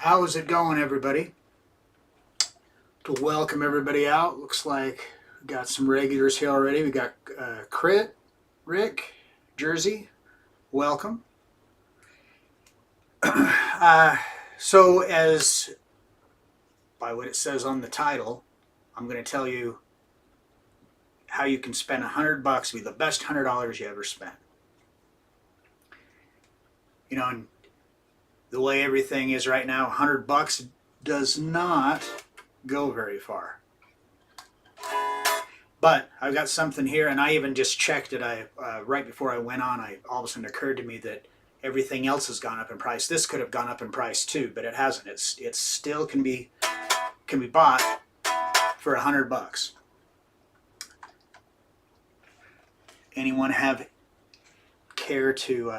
How's it going, everybody? To welcome everybody out. Looks like we got some regulars here already. We got Crit, Rick, Jersey. Welcome. uh, so, as by what it says on the title, I'm going to tell you how you can spend $100 be the best $100 you ever spent. You know, and the way everything is right now, $100 does not go very far. But I've got something here, and I even just checked it. Right before I went on, all of a sudden occurred to me that everything else has gone up in price. This could have gone up in price too, but it hasn't. It still can be bought for $100. Anyone have care to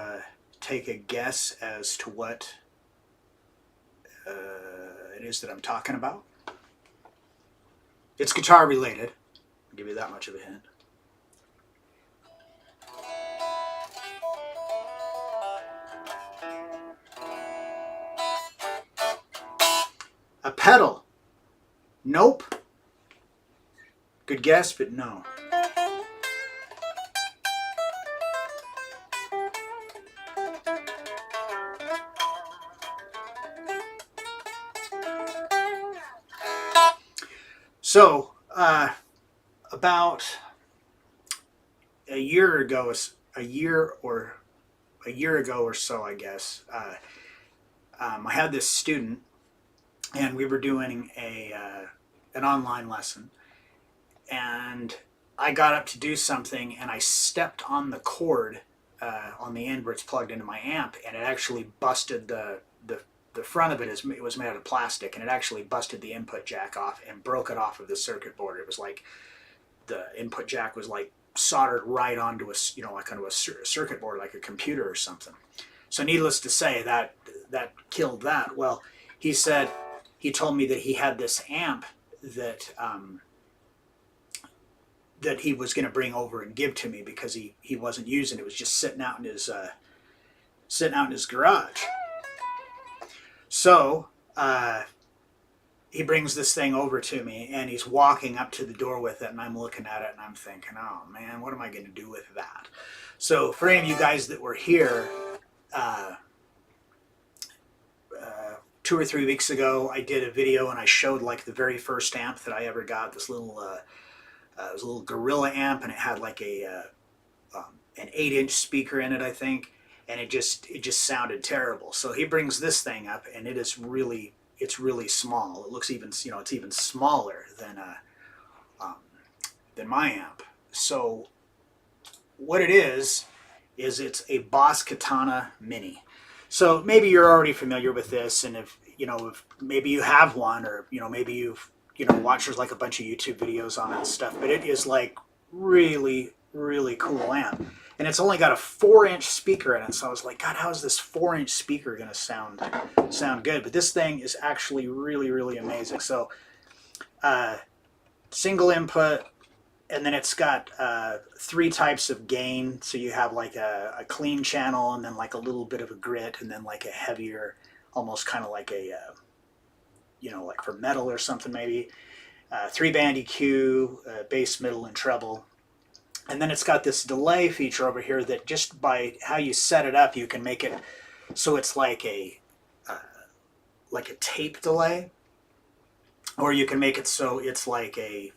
take a guess as to what it is that I'm talking about? It's guitar related. I'll give you that much of a hint. A pedal. Nope. Good guess, but no. So, about a year ago or so, I guess, I had this student, and we were doing an online lesson, and I got up to do something, and I stepped on the cord on the end where it's plugged into my amp, and it actually busted the front of it. It was made out of plastic, and it actually busted the input jack off and broke it off of the circuit board. It was like the input jack was like soldered right onto a circuit board, like a computer or something. So needless to say, that killed that. Well, he told me that he had this amp that that he was going to bring over and give to me because he wasn't using it. It was just sitting out in his garage. So he brings this thing over to me, and he's walking up to the door with it, and I'm looking at it, and I'm thinking, oh man, what am I going to do with that? So for any of you guys that were here 2 or 3 weeks ago, I did a video, and I showed like the very first amp that I ever got. This little it was a little Gorilla amp, and it had like an 8-inch speaker in it, I think. And it just sounded terrible. So he brings this thing up, and it's really small. It looks even, it's even smaller than my amp. So what it is it's a Boss Katana Mini. So maybe you're already familiar with this, and if maybe you have one, or maybe you've watched like a bunch of YouTube videos on it and stuff. But it is like really cool amp. And it's only got a 4-inch speaker in it, so I was like, God, how is this 4-inch speaker going to sound good? But this thing is actually really amazing. So, single input, and then it's got 3 types of gain. So you have like a clean channel, and then like a little bit of a grit, and then like a heavier, almost kind of like a like for metal or something maybe. 3-band EQ, bass, middle, and treble. And then it's got this delay feature over here that just by how you set it up, you can make it so it's like a tape delay, or you can make it so it's like a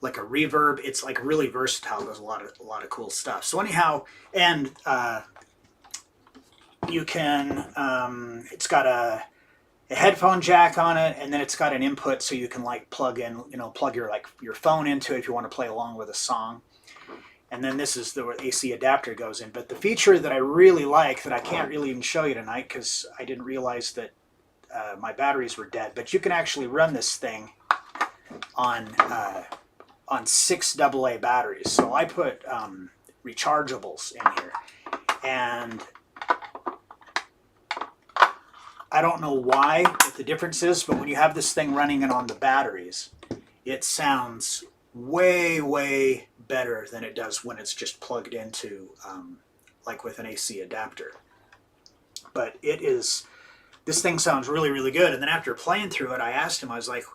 reverb. It's like really versatile. Does a lot of cool stuff. So anyhow, and you can it's got a headphone jack on it, and then it's got an input so you can like plug your phone into it if you want to play along with a song. And then this is the AC adapter goes in. But the feature that I really like, that I can't really even show you tonight because I didn't realize that my batteries were dead, but you can actually run this thing on 6 AA batteries. So I put rechargeables in here, and I don't know what the difference is, but when you have this thing running on the batteries, it sounds way better than it does when it's just plugged into like with an AC adapter. But this thing sounds really, really good. And then after playing through it, I asked him, I was like,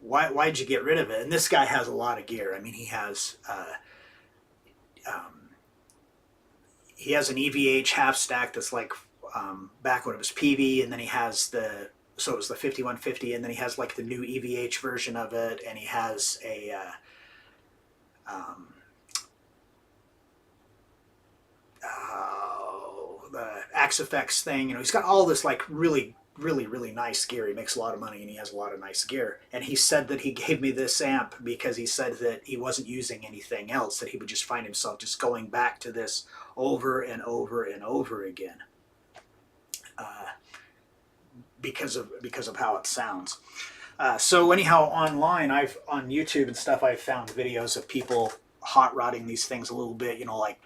why'd you get rid of it? And this guy has a lot of gear. I mean, he has an EVH half stack that's like back when it was PV, and then he has so it was the 5150, and then he has like the new EVH version of it, and he has a the Axe Effects thing. He's got all this like really, really, really nice gear. He makes a lot of money and he has a lot of nice gear. And he said that he gave me this amp because he said that he wasn't using anything else, that he would just find himself just going back to this over and over and over again. Because of how it sounds. So anyhow, online, on YouTube and stuff, I've found videos of people hot rodding these things a little bit. Like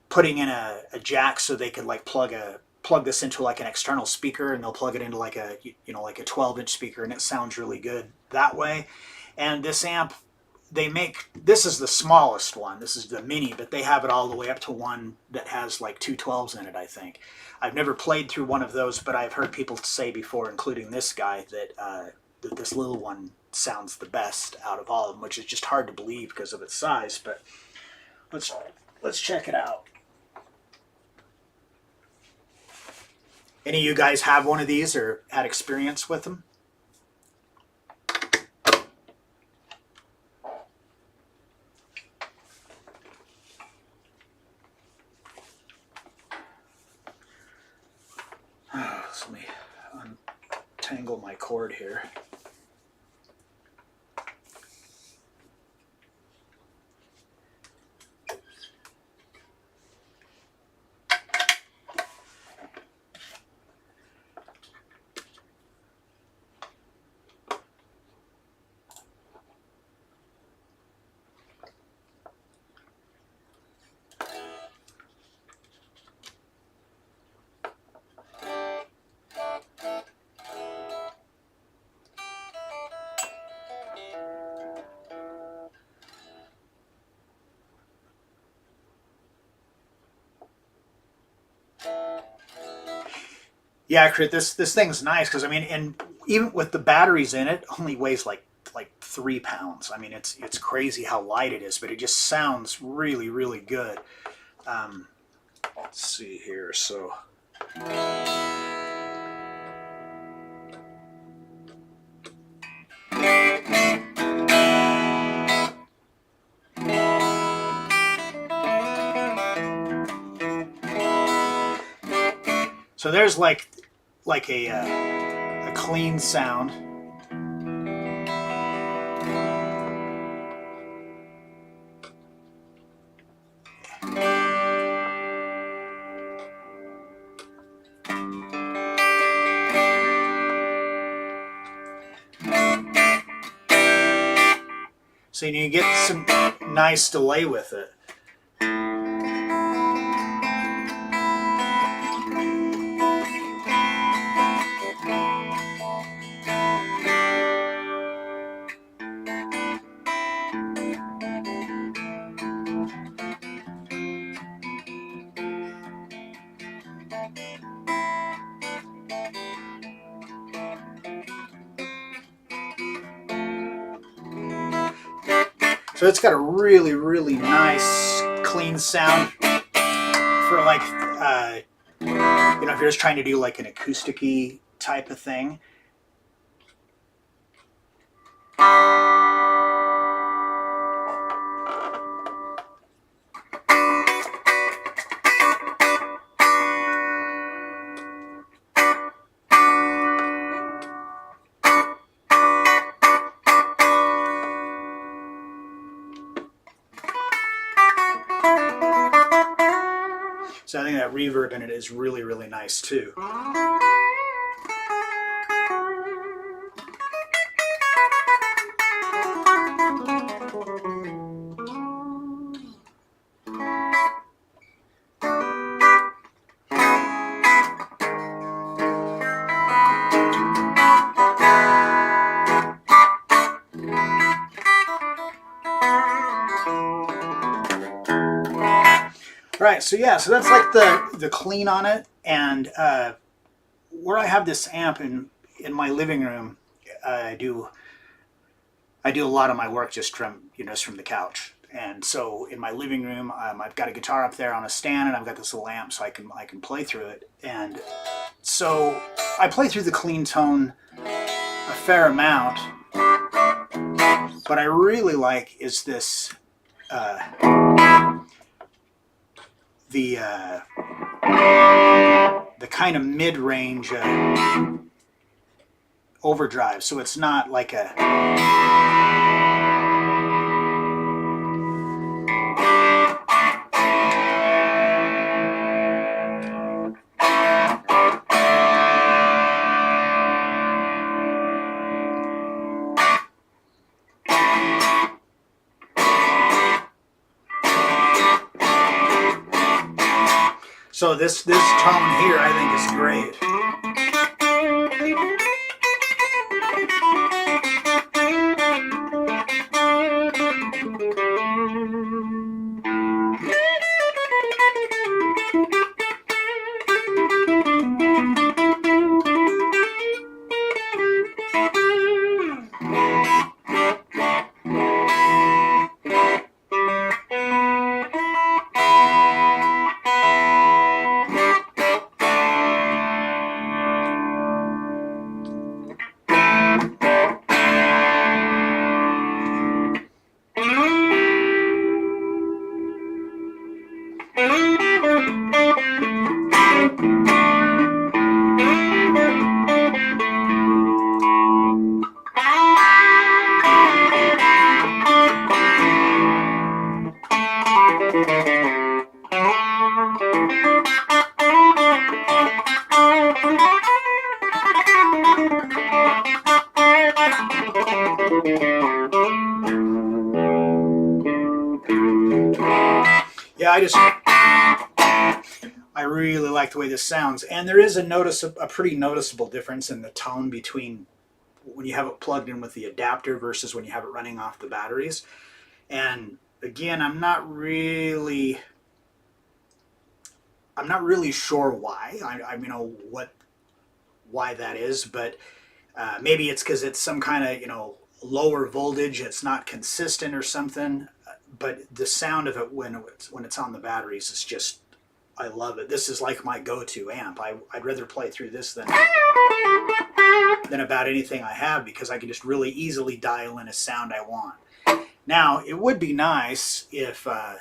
putting in a jack so they could like plug this into like an external speaker, and they'll plug it into like a like a 12-inch speaker, and it sounds really good that way. And this amp, this is the smallest one. This is the mini, but they have it all the way up to one that has like two 12s in it, I think. I've never played through one of those, but I've heard people say before, including this guy, that this little one sounds the best out of all of them, which is just hard to believe because of its size. But let's check it out. Any of you guys have one of these or had experience with them? So let me untangle my cord here. Yeah, Crit, this thing's nice because I mean, and even with the batteries in it, only weighs like 3 pounds. I mean, it's crazy how light it is, but it just sounds really, really good. Let's see here. So. So there's like a clean sound. So you get some nice delay with it. So it's got a really, really nice, clean sound for like, if you're just trying to do like an acoustic-y type of thing. So I think that reverb in it is really, really nice too. Right, so yeah, so that's like the clean on it. And where I have this amp in my living room, I do a lot of my work just from the couch. And so in my living room, I've got a guitar up there on a stand, and I've got this little amp, so I can play through it. And so I play through the clean tone a fair amount. What I really like is this the kind of mid-range overdrive. So it's not like a so this tone here I think is great. Yeah, I really like the way this sounds, and there is a pretty noticeable difference in the tone between when you have it plugged in with the adapter versus when you have it running off the batteries. And again, I'm not really sure why. I why that is, but maybe it's because it's some kind of lower voltage. It's not consistent or something. But the sound of it when it's on the batteries is just, I love it. This is like my go-to amp. I'd rather play through this than about anything I have, because I can just really easily dial in a sound I want. Now, it would be nice if there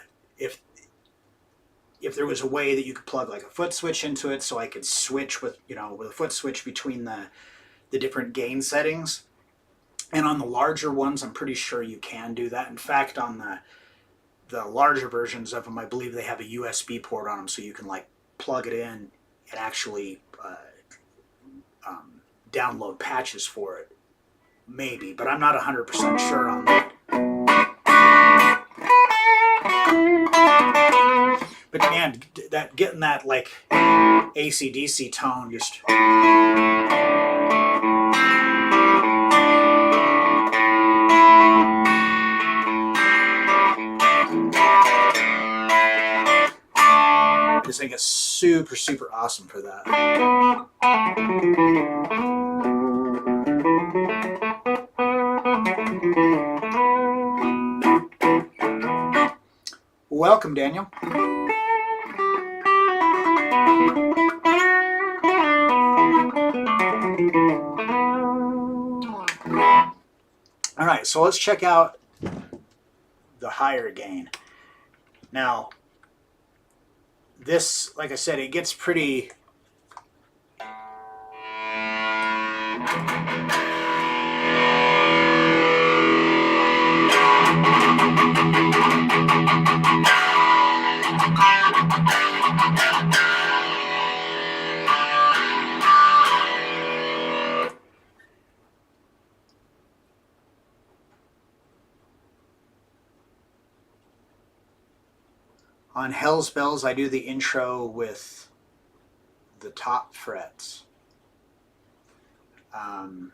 was a way that you could plug like a foot switch into it, so I could switch with a foot switch between the different gain settings. And on the larger ones, I'm pretty sure you can do that. In fact, on the larger versions of them, I believe they have a USB port on them, so you can like plug it in and actually download patches for it. Maybe, but I'm not 100% sure on that. But man, getting that like AC/DC tone just. I just think it's super, super awesome for that. Welcome, Daniel. All right, so let's check out the higher gain. Now, this, like I said, it gets pretty... On Hell's Bells, I do the intro with the top frets. I'm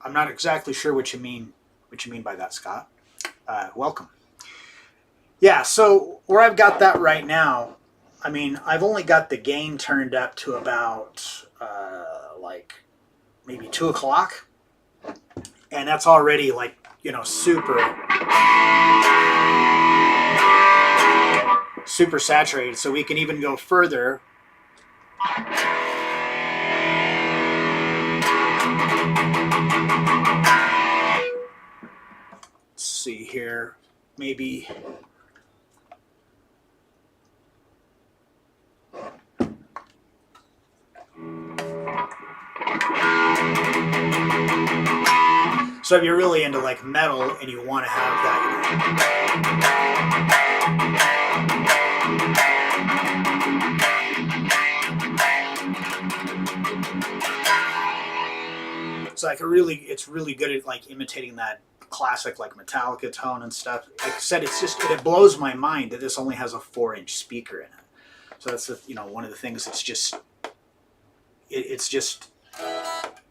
not exactly sure what you mean by that, Scott. Welcome. Yeah, so where I've got that right now, I mean, I've only got the gain turned up to about like maybe 2 o'clock, and that's already like super saturated. So we can even go further. Let's see here, maybe. So if you're really into like metal and you want to have that, it's like it's really good at like imitating that classic like Metallica tone and stuff. Like I said, it blows my mind that this only has a 4-inch speaker in it. So that's one of the things that's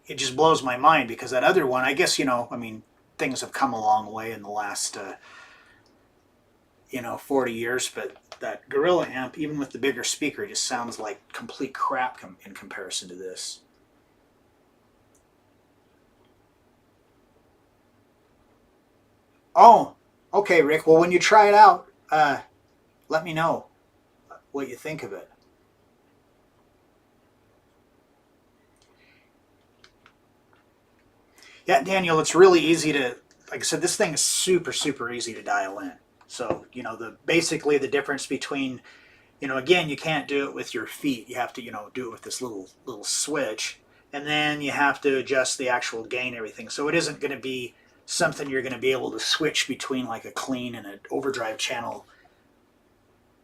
it just blows my mind, because that other one, I guess, I mean, things have come a long way in the last 40 years, but that Gorilla amp, even with the bigger speaker, just sounds like complete crap in comparison to this. Oh, okay, Rick. Well, when you try it out, let me know what you think of it. Yeah, Daniel, it's really easy to, like I said, this thing is super, super easy to dial in. So, basically the difference between, again, you can't do it with your feet. You have to, do it with this little switch, and then you have to adjust the actual gain and everything. So it isn't going to be something you're going to be able to switch between like a clean and an overdrive channel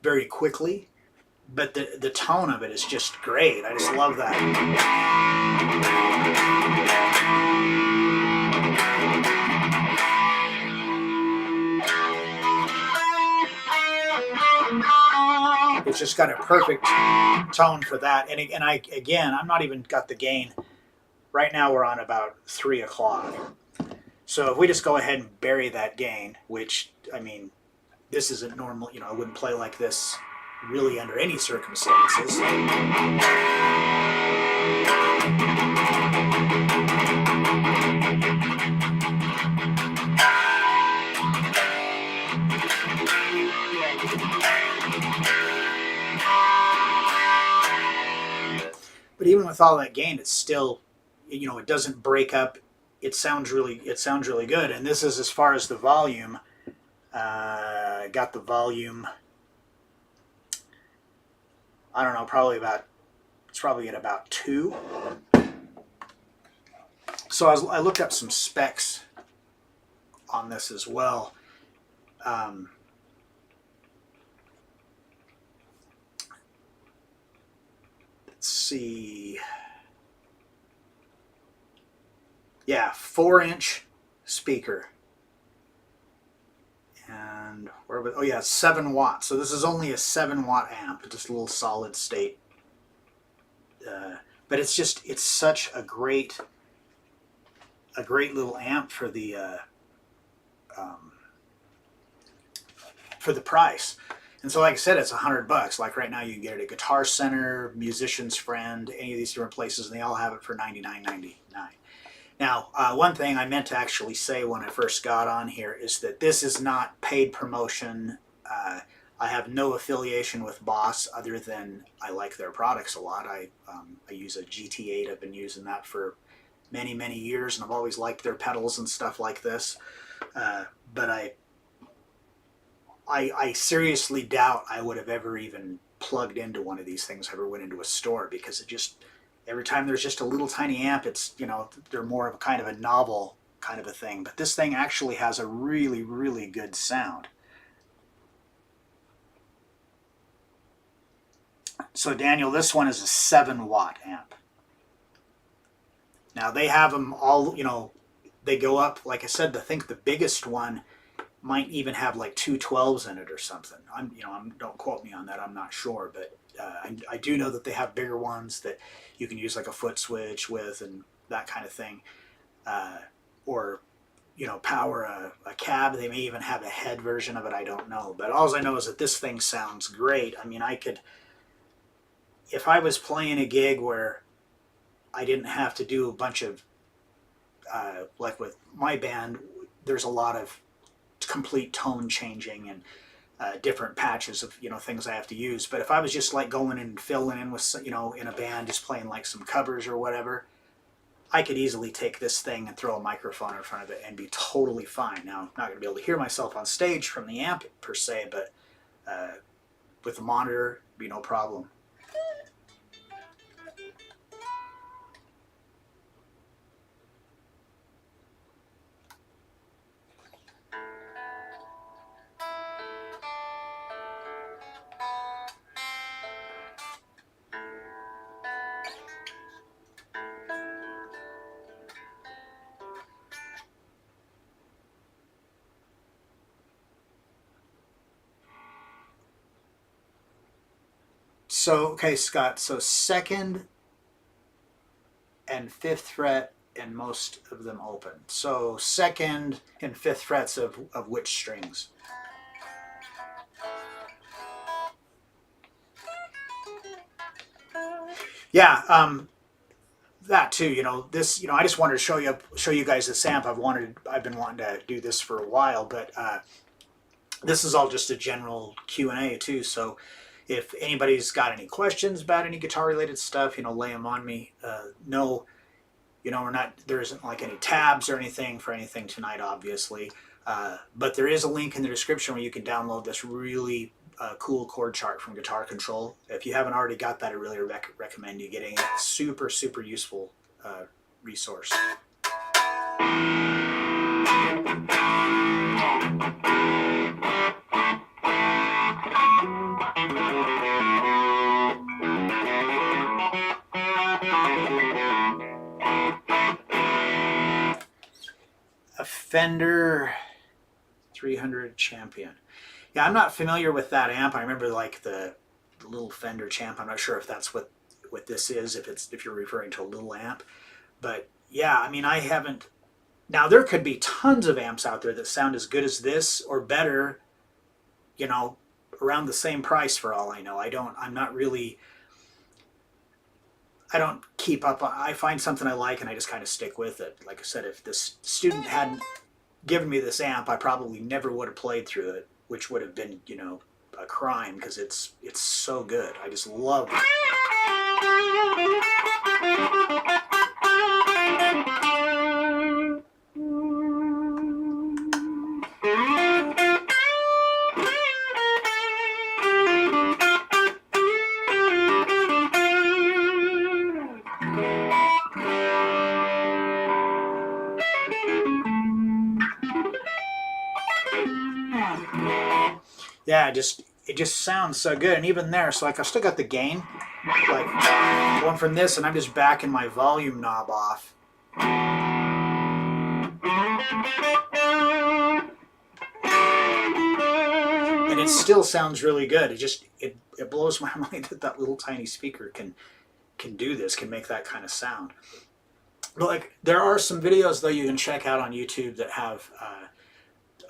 very quickly. But the tone of it is just great. I just love that. It's just got a perfect tone for that. And I'm not even got the gain. Right now we're on about 3 o'clock. So if we just go ahead and bury that gain, which, I mean, this isn't normal, I wouldn't play like this really under any circumstances. But even with all that gain, it's still, it doesn't break up. It sounds really good. And this is as far as the volume. Got the volume. I don't know, it's probably at about 2. So I looked up some specs on this as well. Let's see. Yeah, 4-inch speaker. And oh yeah, 7 watts. So this is only a 7-watt amp, just a little solid state. But it's such a great little amp for the price. And so, like I said, it's $100. Like right now, you can get it at Guitar Center, Musician's Friend, any of these different places, and they all have it for $99.99. Now, one thing I meant to actually say when I first got on here is that this is not paid promotion. I have no affiliation with Boss other than I like their products a lot. I use a GT8. I've been using that for many, many years, and I've always liked their pedals and stuff like this. But I seriously doubt I would have ever even plugged into one of these things, ever went into a store, because it just, every time there's just a little tiny amp, it's, they're more of a kind of a novel kind of a thing. But this thing actually has a really, really good sound. So Daniel, this one is a 7-watt amp. Now they have them all, they go up, like I said, I think the biggest one might even have like 2 12s in it or something. Don't quote me on that. I'm not sure, but I do know that they have bigger ones that you can use like a foot switch with and that kind of thing, or power a cab. They may even have a head version of it. I don't know, but all I know is that this thing sounds great. I mean, I could if I was playing a gig where I didn't have to do a bunch of like with my band, there's a lot of complete tone changing and different patches of things I have to use. But if I was just like going and filling in with in a band, just playing like some covers or whatever, I could easily take this thing and throw a microphone in front of it and be totally fine. Now, I'm not going to be able to hear myself on stage from the amp per se, but with the monitor, it'd be no problem. So, okay, Scott, so second and fifth fret and most of them open. So second and fifth frets of which strings? Yeah, that too. This. I just wanted to show you guys this amp. I've been wanting to do this for a while, but this is all just a general Q&A too. So if anybody's got any questions about any guitar related stuff, lay them on me. No, there isn't like any tabs or anything for anything tonight, obviously. But there is a link in the description where you can download this really cool chord chart from Guitar Control. If you haven't already got that, I really recommend you getting it. Super, super useful resource. A Fender 300 Champion. Yeah, I'm not familiar with that amp. I remember like the little Fender Champ. I'm not sure if that's what this is, if you're referring to a little amp. But yeah, I mean, I haven't. Now there could be tons of amps out there that sound as good as this or better, around the same price for all I know. I'm not really. I don't keep up. I find something I like and I just kind of stick with it. Like I said, if this student hadn't given me this amp, I probably never would have played through it, which would have been, a crime because it's so good. I just love it. Yeah, it just sounds so good, and even there, so like I've still got the gain, like going from this, and I'm just backing my volume knob off. And it still sounds really good. It blows my mind that little tiny speaker can do this, can make that kind of sound. But like there are some videos though you can check out on YouTube that have,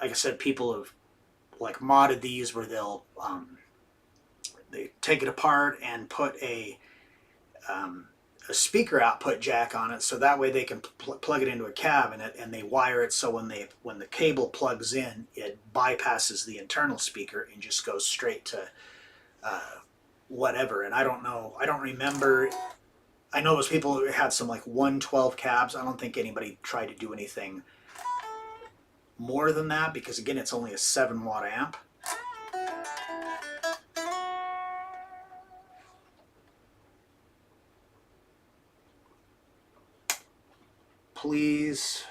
like I said, people have like modded these where they take it apart and put a speaker output jack on it, so that way they can plug it into a cab and they wire it so when the cable plugs in, it bypasses the internal speaker and just goes straight to whatever. And I don't remember. I know those people who had some like 112 cabs. I don't think anybody tried to do anything more than that because again, it's only a 7-watt amp. Please.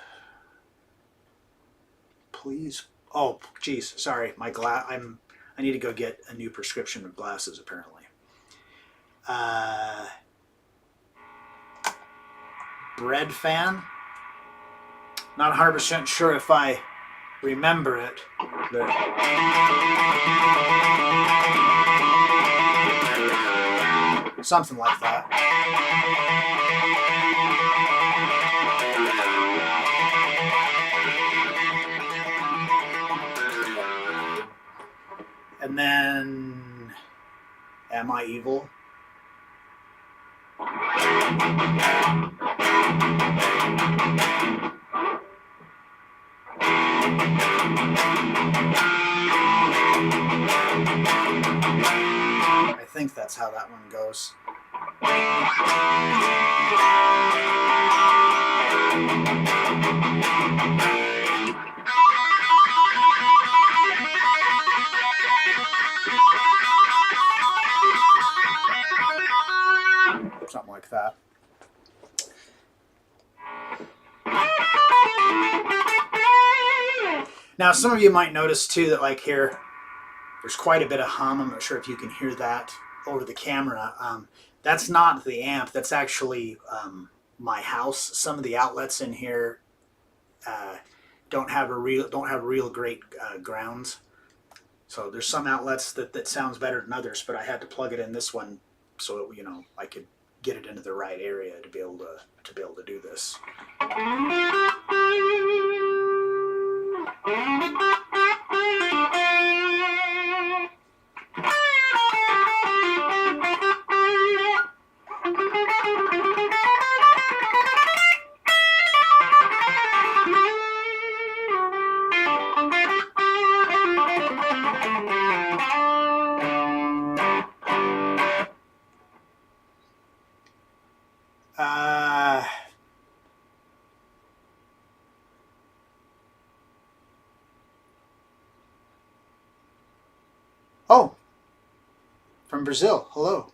Oh, geez, sorry. I need to go get a new prescription of glasses. Apparently. Bread fan. Not 100% sure if I remember it, but something like that. And then, Am I Evil? I think that's how that one goes. Something like that. Now, some of you might notice too that, like here, there's quite a bit of hum. I'm not sure if you can hear that over the camera. That's not the amp. That's actually my house. Some of the outlets in here don't have real great grounds. So there's some outlets that sounds better than others, but I had to plug it in this one so I could get it into the right area to be able to do this. Oh, from Brazil. Hello.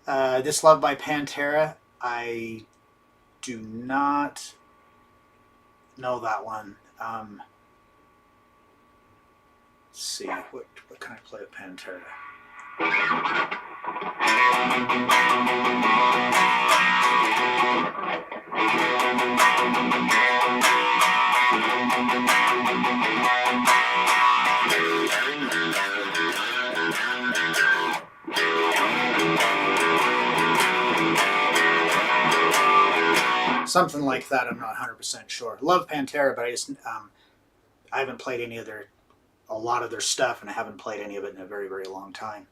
This Love by Pantera. I do not know that one. Let's see. What can I play with Pantera? Something like that. I'm not 100% sure. Love Pantera, but I haven't played a lot of their stuff, and I haven't played any of it in a very, very long time.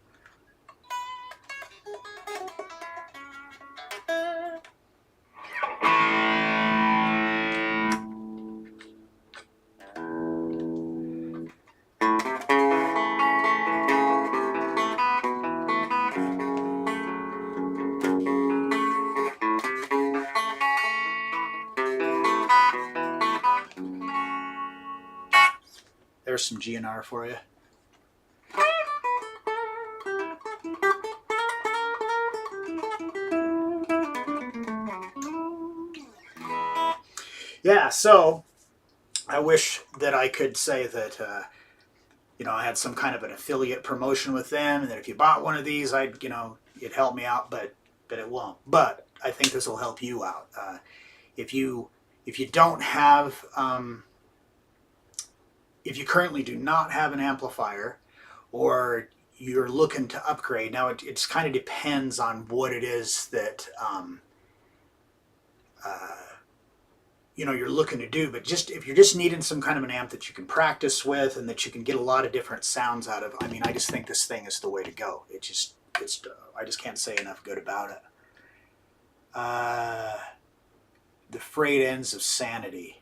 There's some GNR for you. Yeah, so I wish that I could say that I had some kind of an affiliate promotion with them, and that if you bought one of these, it'd help me out, but it won't. But I think this will help you out. If you don't have if you currently do not have an amplifier, or you're looking to upgrade, now it's kind of depends on what it is that you're looking to do. But if you're just needing some kind of an amp that you can practice with and that you can get a lot of different sounds out of, I just think this thing is the way to go. I just can't say enough good about it. The Frayed Ends of Sanity.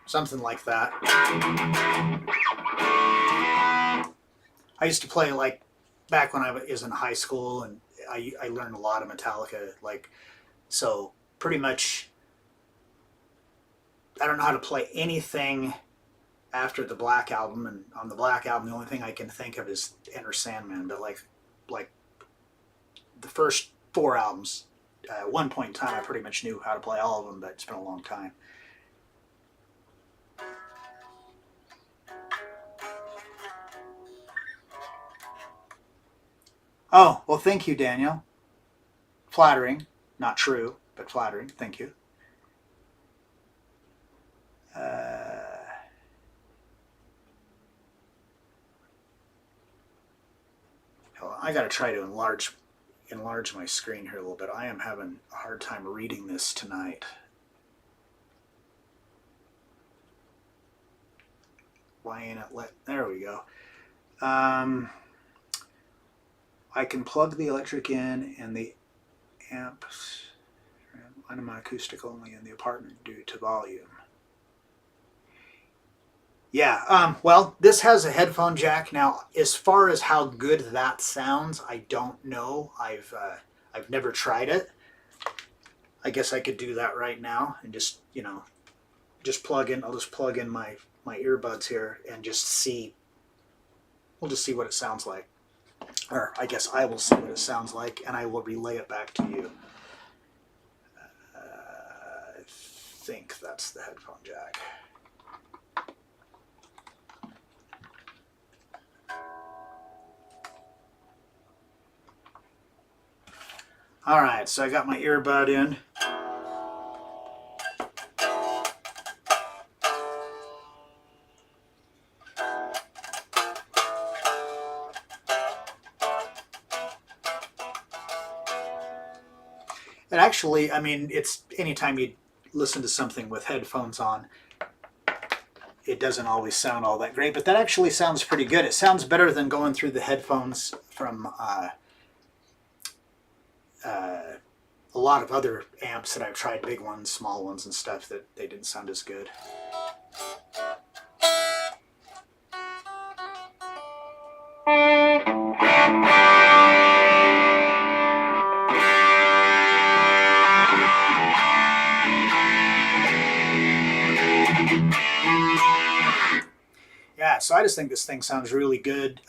Something like that. I used to play, like, back when I was in high school, and I learned a lot of Metallica, so pretty much I don't know how to play anything after the Black Album, and on the Black Album the only thing I can think of is Enter Sandman, but like the first 4 albums, at one point in time I pretty much knew how to play all of them, but it's been a long time. Oh, well, thank you, Daniel. Flattering. Not true, but flattering. Thank you. I got to try to enlarge my screen here a little bit. I am having a hard time reading this tonight. Why ain't it there we go. I can plug the electric in and the amps. I'm acoustic only in the apartment due to volume. Yeah, well, this has a headphone jack. Now, as far as how good that sounds, I don't know. I've never tried it. I guess I could do that right now and just, just plug in. I'll just plug in my earbuds here and just see. We'll just see what it sounds like. Or I guess I will see what it sounds like, and I will relay it back to you. I think that's the headphone jack. All right, so I got my earbud in. And actually, I mean, it's anytime you listen to something with headphones on, it doesn't always sound all that great, but that actually sounds pretty good. It sounds better than going through the headphones from a lot of other amps that I've tried, big ones, small ones and stuff, that they didn't sound as good. Yeah, so I just think this thing sounds really good.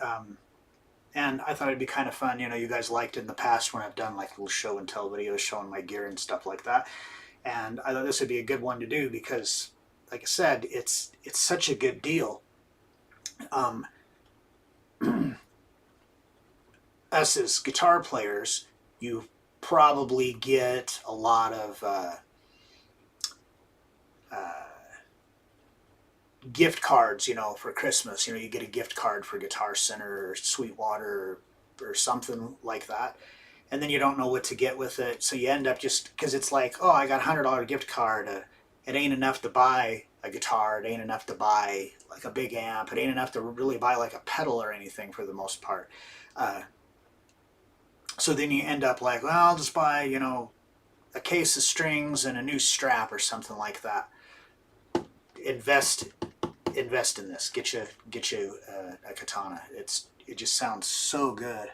And I thought it'd be kind of fun. You guys liked it in the past when I've done like little show and tell videos showing my gear and stuff like that. And I thought this would be a good one to do because, like I said, it's such a good deal. Us as guitar players, you probably get a lot of gift cards, for Christmas. You get a gift card for Guitar Center or Sweetwater or something like that. And then you don't know what to get with it. So you end up just, because it's like, oh, I got a $100 gift card. It ain't enough to buy a guitar. It ain't enough to buy like a big amp. It ain't enough to really buy like a pedal or anything for the most part. So then you end up like, well, I'll just buy, a case of strings and a new strap or something like that. Invest in this. Get you a Katana. It just sounds so good.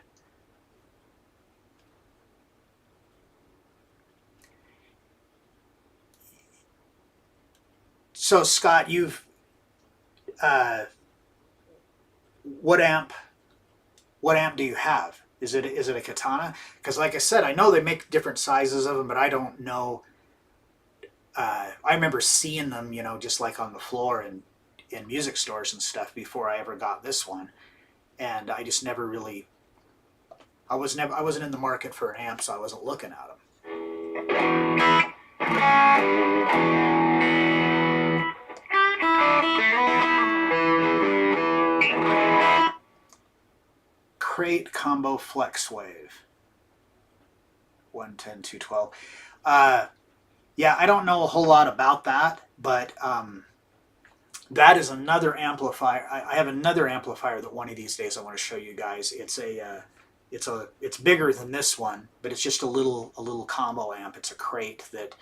So Scott, you've what amp do you have? Is it a Katana? Because like I said, I know they make different sizes of them, but I don't know. I remember seeing them, just like on the floor and in music stores and stuff before I ever got this one, and I just never really. I wasn't in the market for an amp, so I wasn't looking at them. Crate Combo Flex Wave 110 212. Yeah, I don't know a whole lot about that, but that is another amplifier. I have another amplifier that one of these days I want to show you guys. It's bigger than this one, but it's just a little combo amp. It's a crate that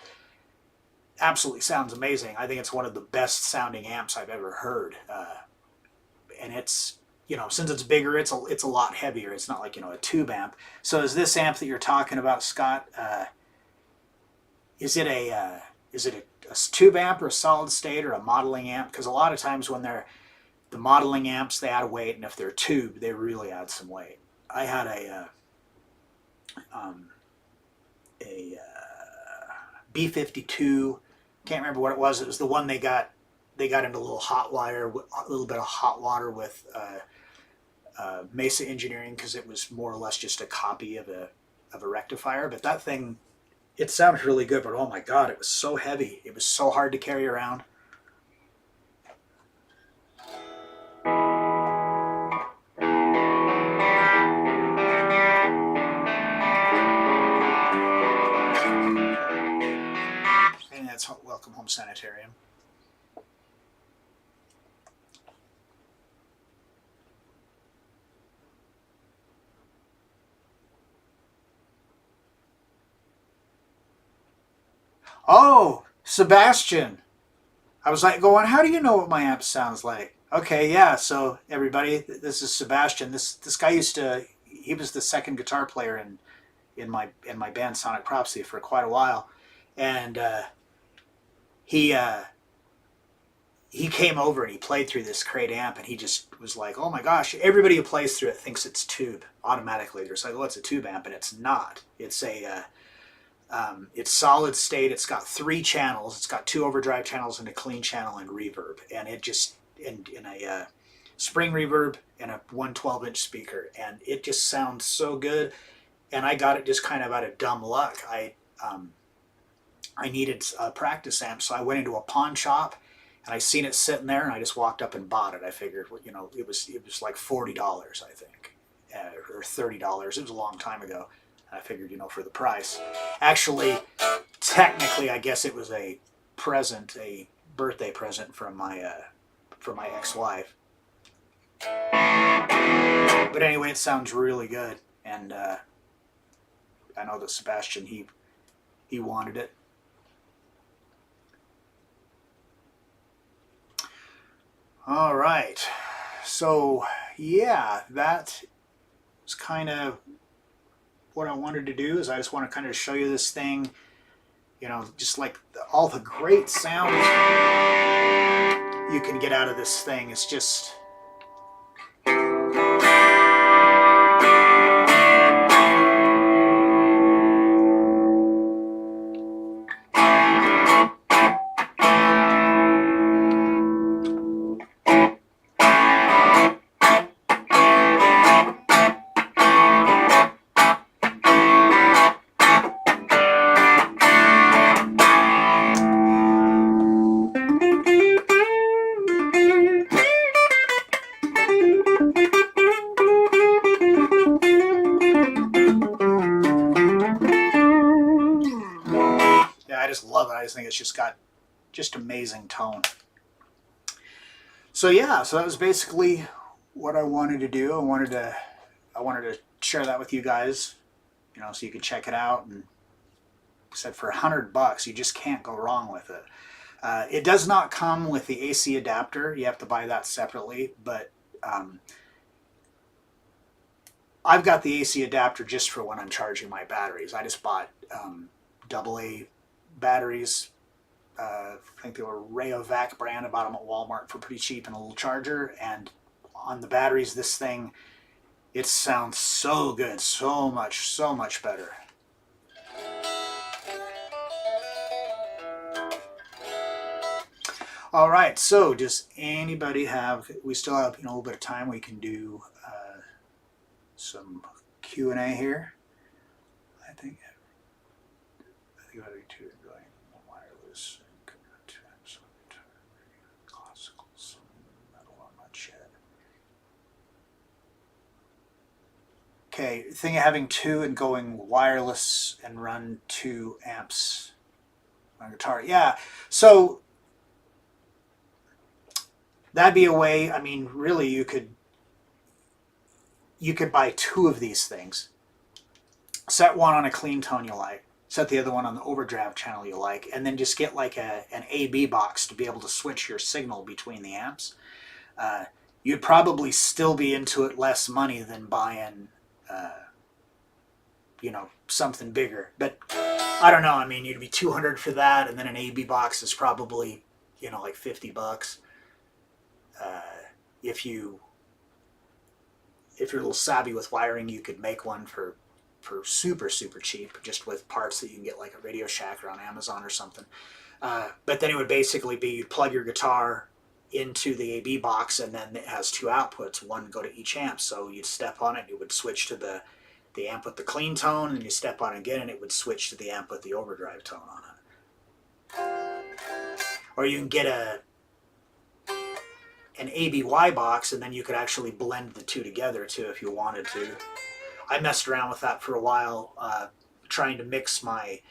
absolutely sounds amazing. I think it's one of the best sounding amps I've ever heard. And it's, since it's bigger, it's a lot heavier. It's not like, a tube amp. So is this amp that you're talking about, Scott, is it a tube amp or a solid state or a modeling amp? Because a lot of times when they're the modeling amps, they add weight, and if they're tube, they really add some weight. I had a B52. Can't remember what it was. It was the one they got into a little bit of hot water with Mesa Engineering, because it was more or less just a copy of a rectifier. But that thing, it sounded really good, but oh my god, it was so heavy. It was so hard to carry around. home sanitarium. Oh, Sebastian. I was like going, how do you know what my amp sounds like? Okay, yeah. So everybody, this is Sebastian. This guy he was the second guitar player in my band Sonic Prophecy for quite a while, and he he came over and he played through this Crate amp, and he just was like, oh my gosh, everybody who plays through it thinks it's tube automatically. They're like, oh, it's a tube amp, and it's not. It's solid state. It's got 3 channels. It's got 2 overdrive channels and a clean channel and reverb, and it just in a spring reverb and a 112-inch speaker, and it just sounds so good. And I got it just kind of out of dumb luck. I needed a practice amp, so I went into a pawn shop, and I seen it sitting there, and I just walked up and bought it. I figured, it was like $40, I think, or $30. It was a long time ago. I figured, for the price. Actually, technically, I guess it was a birthday present from my ex-wife. But anyway, it sounds really good, and I know that Sebastian, he wanted it. All right, so yeah, that was kind of what I wanted to do. Is I just want to kind of show you this thing, just like all the great sounds you can get out of this thing. It's just I just love it. I just think it's just got just amazing tone. So yeah, so that was basically what I wanted to do. I wanted to share that with you guys, so you could check it out. And I said for $100, you just can't go wrong with it. It does not come with the AC adapter. You have to buy that separately, but I've got the AC adapter just for when I'm charging my batteries. I just bought AA batteries. I think they were Rayovac brand. I bought them at Walmart for pretty cheap and a little charger. And on the batteries, this thing, it sounds so good, so much better. All right, so does anybody have, we still have a little bit of time, we can do some Q&A here. I think I do too, going wireless and classical, some metal on my shed. Okay, thing of having 2 and going wireless and run 2 amps on guitar. Yeah, so that'd be a way. I mean, really, you could buy 2 of these things. Set one on a clean tone you like. Set the other one on the overdrive channel you like, and then just get like an AB box to be able to switch your signal between the amps. You'd probably still be into it less money than buying, something bigger. But I don't know. I mean, you'd be $200 for that, and then an AB box is probably, like $50. If you're a little savvy with wiring, you could make one for super cheap, just with parts that you can get like at Radio Shack or on Amazon or something. But then it would basically be you plug your guitar into the AB box, and then it has 2 outputs, one go to each amp. So you'd step on it, it would switch to the amp with the clean tone, and you step on it again, and it would switch to the amp with the overdrive tone on it. Or you can get an ABY box, and then you could actually blend the 2 together too if you wanted to. I messed around with that for a while, trying to mix my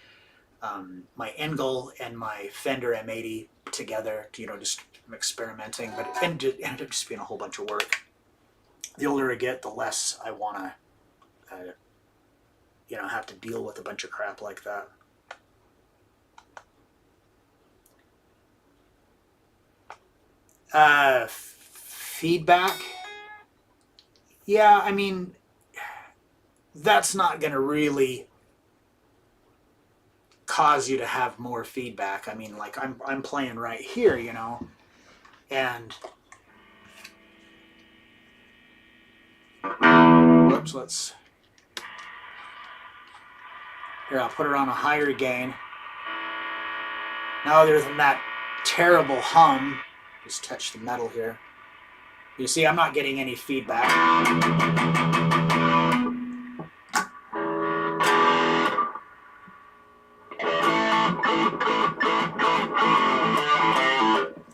my Engel and my Fender M80 together, just experimenting, but it ended up just being a whole bunch of work. The older I get, the less I want to, have to deal with a bunch of crap like that. Feedback. Yeah, I mean, that's not going to really cause you to have more feedback. I mean, like I'm playing right here, and whoops, I'll put it on a higher gain. Now, other than that terrible hum, just touch the metal here. You see, I'm not getting any feedback.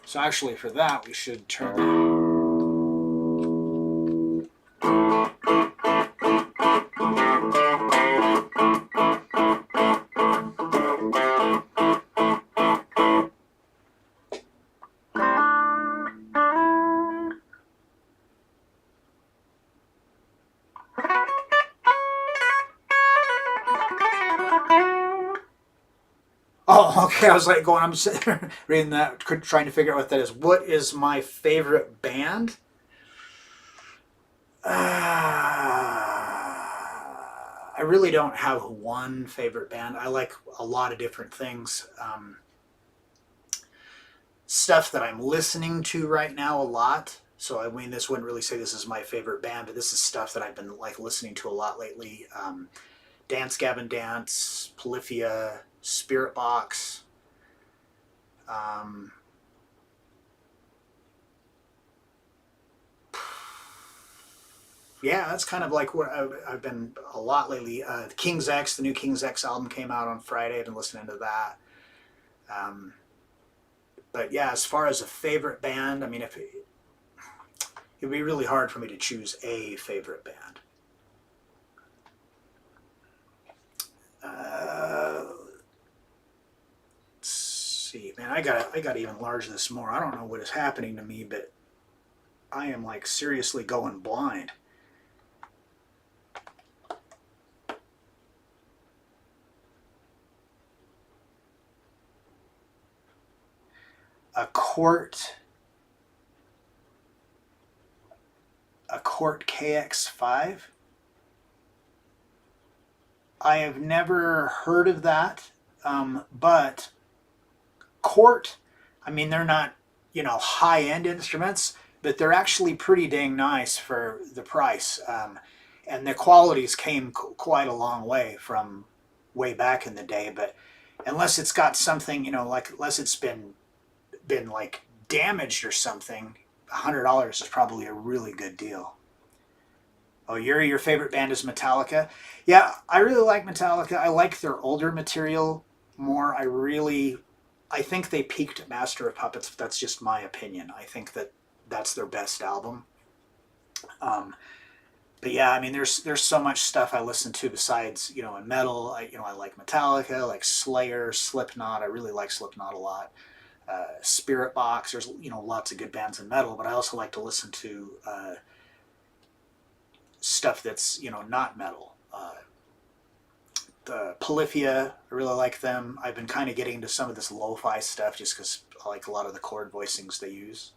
So actually for that, we should turn that. Oh, okay. I was like I'm sitting there reading that, trying to figure out what that is. What is my favorite band? I really don't have one favorite band. I like a lot of different things. Stuff that I'm listening to right now a lot. So I mean, this wouldn't really say this is my favorite band, but this is stuff that I've been like listening to a lot lately. Dance Gavin Dance, Polyphia, Spiritbox. Yeah, that's kind of like what I've been a lot lately. King's X, the new King's X album came out on Friday. I've been listening to that. But yeah, as far as a favorite band, I mean, it'd be really hard for me to choose a favorite band. Let's see, man, I gotta even enlarge this more. I don't know what is happening to me, but I am like seriously going blind. A Cort KX5. I have never heard of that, but Cort, I mean, they're not, high-end instruments, but they're actually pretty dang nice for the price. And the qualities came quite a long way from way back in the day, but unless it's got something, unless it's been like damaged or something, $100 is probably a really good deal. Oh, your favorite band is Metallica? Yeah, I really like Metallica. I like their older material more. I think they peaked at Master of Puppets, but that's just my opinion. I think that's their best album. But yeah, I mean, there's so much stuff I listen to besides, in metal. I like Metallica, I like Slayer, Slipknot. I really like Slipknot a lot. Spiritbox. There's lots of good bands in metal, but I also like to listen to stuff that's not metal. The Polyphia, I really like them. I've been kind of getting into some of this lo-fi stuff just because I like a lot of the chord voicings they use.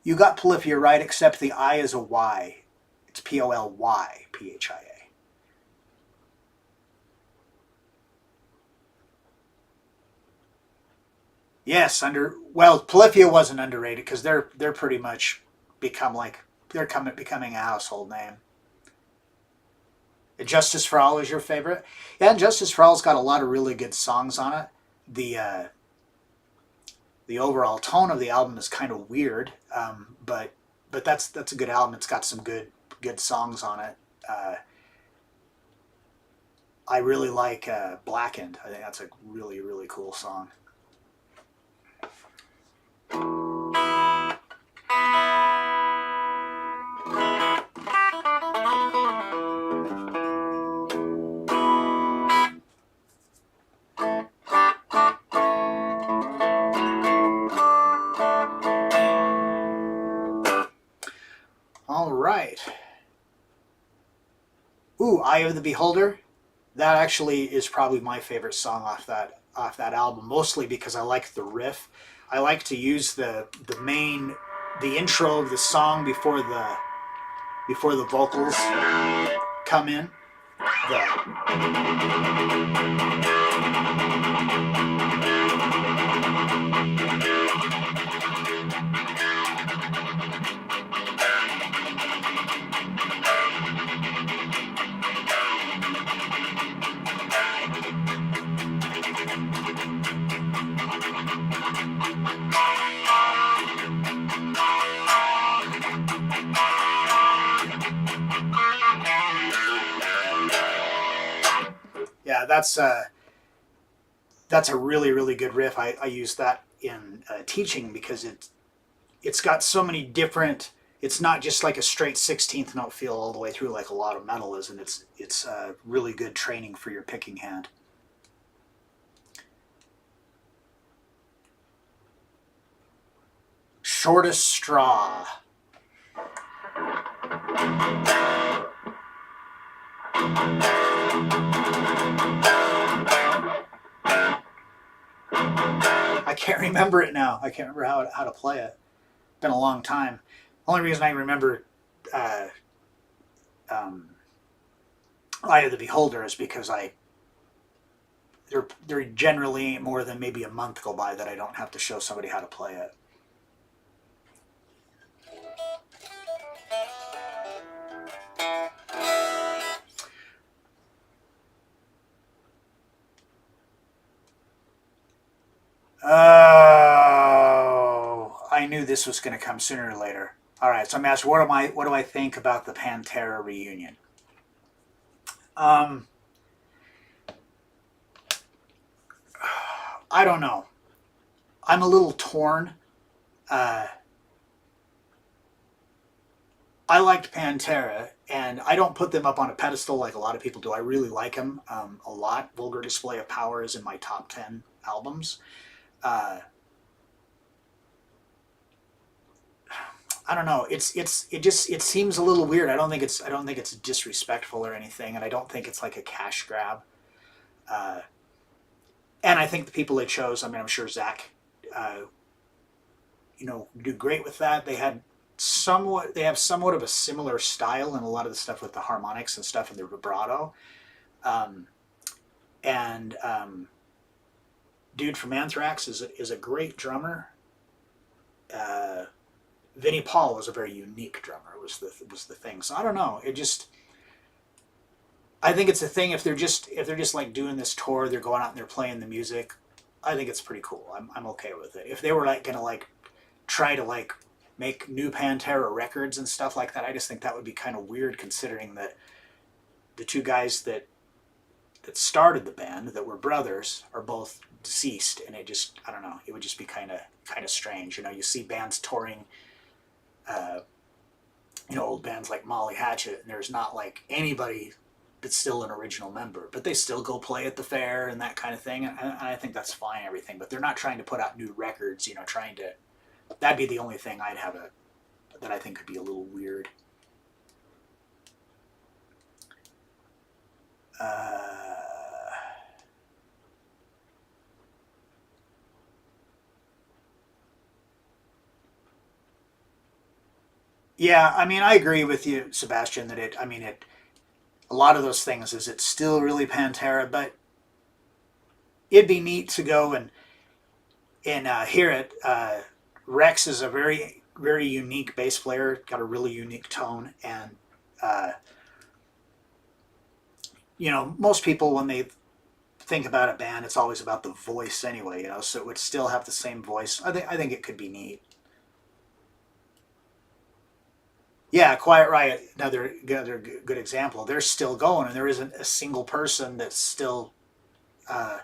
You got Polyphia right, except the I is a Y. It's Polyphia. Yes, Polyphia wasn't underrated because they're pretty much becoming a household name. Justice for All is your favorite? Yeah, Justice for All's got a lot of really good songs on it. The overall tone of the album is kind of weird, but that's a good album. It's got some good songs on it. I really like Blackened. I think that's a really, really cool song. right. Ooh, Eye of the Beholder. That actually is probably my favorite song off that album, mostly because I like the riff. I like to use the intro of the song before the vocals come in. The yeah, that's a really really good riff. I use that in teaching because it's got so many different. It's not just like a straight 16th note feel all the way through like a lot of metal is, and it's really good training for your picking hand. Shortest Straw. I can't remember it now. I can't remember how to play it. It's been a long time. Only reason I remember uh, um, Eye of the Beholder is because there generally ain't more than maybe a month go by that I don't have to show somebody how to play it. Oh, I knew this was going to come sooner or later. All right, so I'm asked, what do I think about the Pantera reunion? Um, I don't know. I'm a little torn. Uh, I liked Pantera, and I don't put them up on a pedestal like a lot of people do. I really like them a lot. Vulgar Display of Power is in my top 10 albums. Uh, I don't know. It seems a little weird. I don't think it's disrespectful or anything, and I don't think it's like a cash grab. Uh, and I think the people they chose. I mean, I'm sure Zach, uh, do great with that. They have somewhat of a similar style in a lot of the stuff with the harmonics and stuff and the vibrato. Um, and Dude from Anthrax is a great drummer. Uh, Vinnie Paul was a very unique drummer. Was the thing. So I don't know. I think it's a thing if they're just like doing this tour, they're going out and they're playing the music. I think it's pretty cool. I'm okay with it. If they were like gonna like try to like make new Pantera records and stuff like that, I just think that would be kind of weird considering that the two guys that started the band that were brothers are both deceased, and I don't know, it would just be kind of strange. You see bands touring, uh, old bands like Molly Hatchet, and there's not like anybody that's still an original member, but they still go play at the fair and that kind of thing, and I think that's fine, everything. But they're not trying to put out new records, trying to. That'd be the only thing that I think could be a little weird. Uh, yeah, I mean, I agree with you, Sebastian, that I mean, a lot of those things is it's still really Pantera, but it'd be neat to go and hear it. Rex is a very very unique bass player, got a really unique tone, and uh, most people when they think about a band, it's always about the voice anyway. So it would still have the same voice. I think it could be neat. Yeah, Quiet Riot, another good example. They're still going, and there isn't a single person that's still uh,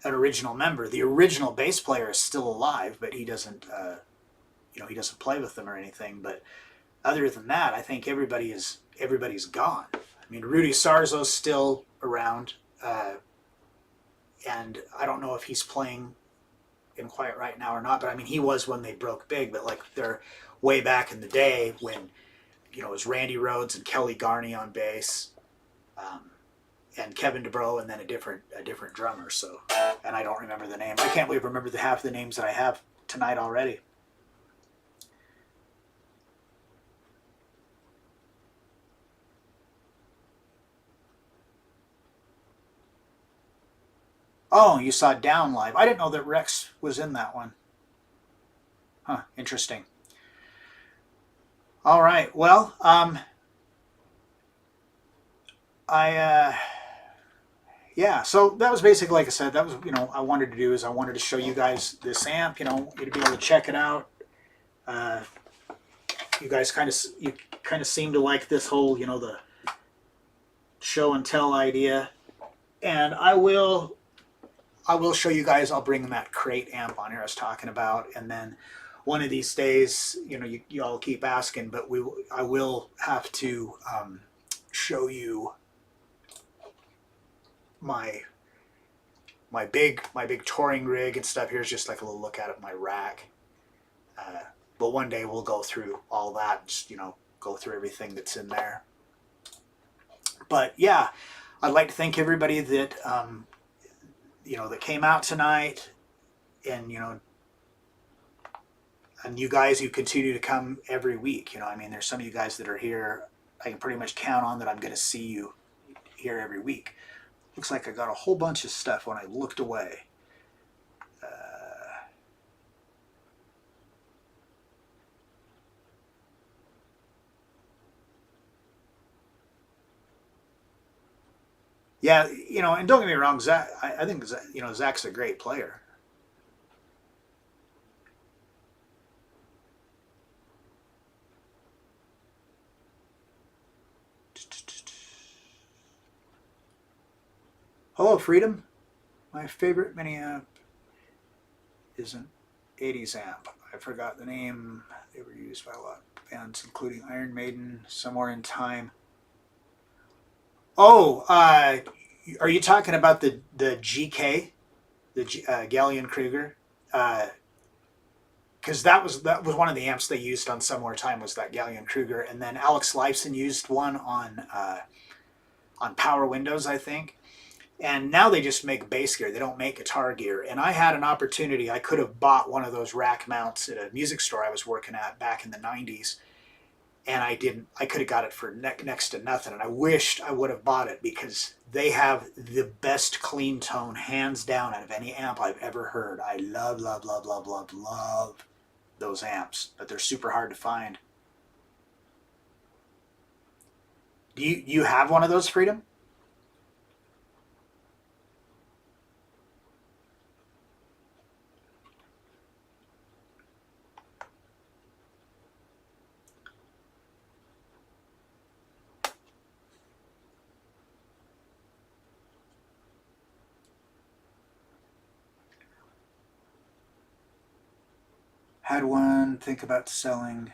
an original member. The original bass player is still alive, but he doesn't, he doesn't play with them or anything. But other than that, I think everybody's gone. I mean, Rudy Sarzo's still around, and I don't know if he's playing in Quiet right now or not. But I mean, he was when they broke big. But like they're way back in the day when it was Randy Rhoads and Kelly Garney on bass, and Kevin DeBro, and then a different drummer. So, and I don't remember the name. I can't believe I remember the half of the names that I have tonight already. Oh, you saw Down live. I didn't know that Rex was in that one. Huh, interesting. All right. Well, I yeah. So that was basically, like I said, that was I wanted to do is I wanted to show you guys this amp. You'd be able to check it out. Uh, you guys kind of seem to like this whole the show and tell idea, and I will show you guys. I'll bring that crate amp on here I was talking about, and then one of these days, you all keep asking, but I will have to show you my big touring rig and stuff. Here's just like a little look at it, my rack. But one day we'll go through all that, and just go through everything that's in there. But yeah, I'd like to thank everybody that that came out tonight, and and you guys who continue to come every week. There's some of you guys that are here. I can pretty much count on that I'm going to see you here every week. Looks like I got a whole bunch of stuff when I looked away. Yeah, and don't get me wrong, Zach. I think Zach's a great player. Hello, Freedom. My favorite mini amp is an 80s amp. I forgot the name. They were used by a lot of bands, including Iron Maiden, Somewhere in Time. Oh, are you talking about the GK, the Gallien-Kruger? Because that was one of the amps they used on Somewhere in Time, was that Gallien-Kruger, and then Alex Lifeson used one on Power Windows, I think. And now they just make bass gear. They don't make guitar gear. And I had an opportunity. I could have bought one of those rack mounts at a music store I was working at back in the 90s. And I didn't. I could have got it for next to nothing. And I wished I would have bought it, because they have the best clean tone, hands down, out of any amp I've ever heard. I love, love, love, love, love, love those amps. But they're super hard to find. Do you have one of those, Freedom? Had one, think about selling.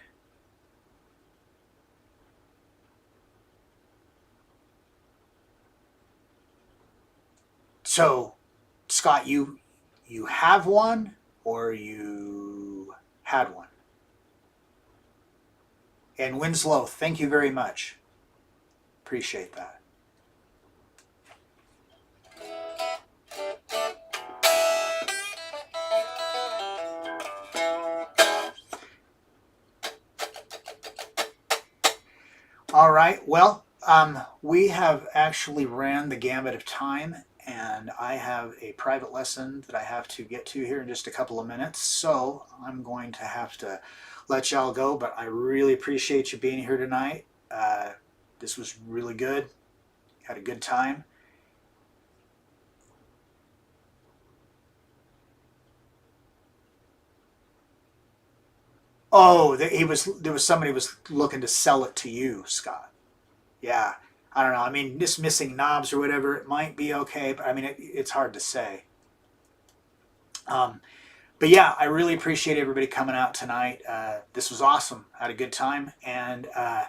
So, Scott, you have one, or you had one? And Winslow, thank you very much. Appreciate that. All right. Well, we have actually ran the gamut of time, and I have a private lesson that I have to get to here in just a couple of minutes. So I'm going to have to let y'all go, but I really appreciate you being here tonight. This was really good. Had a good time. Oh, there was somebody was looking to sell it to you, Scott. Yeah. I don't know. Just missing knobs or whatever, it might be okay, but it's hard to say. Um, but yeah, I really appreciate everybody coming out tonight. This was awesome. I had a good time, and I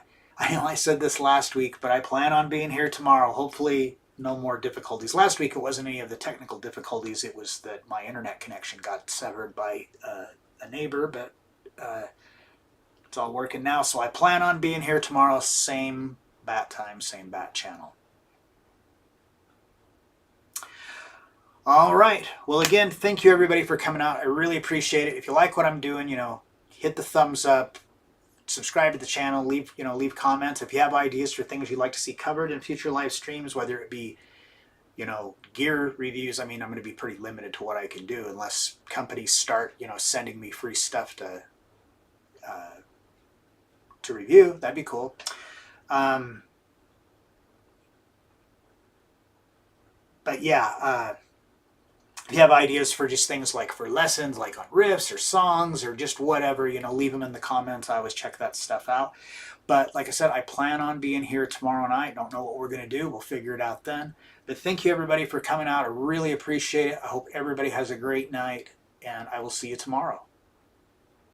know I said this last week, but I plan on being here tomorrow. Hopefully, no more difficulties. Last week, it wasn't any of the technical difficulties. It was that my internet connection got severed by a neighbor, but It's all working now. So I plan on being here tomorrow, same bat time, same bat channel. All right. Well, again, thank you everybody for coming out. I really appreciate it. If you like what I'm doing, hit the thumbs up, subscribe to the channel, leave comments. If you have ideas for things you'd like to see covered in future live streams, whether it be, gear reviews. I mean, I'm going to be pretty limited to what I can do unless companies start, sending me free stuff to review. That'd be cool. But yeah, if you have ideas for just things like for lessons, like on riffs or songs or just whatever, leave them in the comments. I always check that stuff out. But like I said, I plan on being here tomorrow night. Don't know what we're going to do. We'll figure it out then. But thank you everybody for coming out. I really appreciate it. I hope everybody has a great night, and I will see you tomorrow.